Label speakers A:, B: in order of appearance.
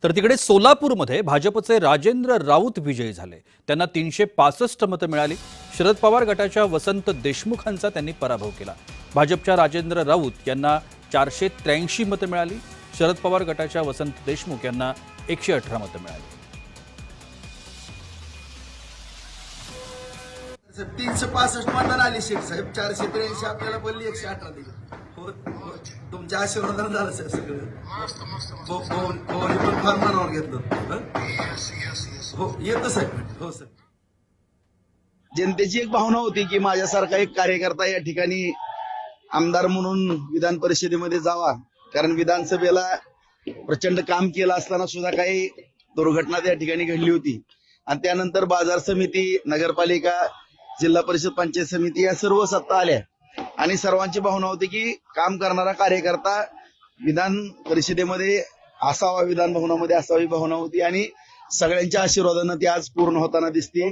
A: तर तिकडे सोलापूरमध्ये भाजपचे राजेंद्र राऊत विजयी झाले। त्यांना 365 मतं मिळाली। शरद पवार गटाच्या वसंत देशमुखांचा त्यांनी पराभव केला। भाजपच्या राजेंद्र राऊत यांना 483 मतं मिळाली। शरद पवार गटाच्या वसंत देशमुख यांना 118 मतं मिळाली।
B: 365 मतदान आली शेख साहेब, 483 आपल्याला बोलली, 118 दिली। हो तुमच्या आशीर्वादाने झालं साहेब सगळं। पण फार मनावर घेतलं। हो येतं साहेब। हो सर,
C: जनतेची एक भावना होती की माझ्यासारखा एक कार्यकर्ता या ठिकाणी आमदार म्हणून विधान परिषदेमध्ये जावा, कारण विधानसभेला प्रचंड काम केलं असताना सुद्धा काही दुर्घटना त्या ठिकाणी घडली होती आणि त्यानंतर बाजार समिती, नगरपालिका, जिल्हा परिषद, पंचायत समिती या सर्व सत्ता आल्या आणि सर्वांची भावना होती की काम करणारा कार्यकर्ता विधान परिषदेमध्ये असावा, विधान भवनामध्ये असावी भावना होती आणि सगळ्यांच्या आशीर्वादानं ती आज पूर्ण होताना दिसते।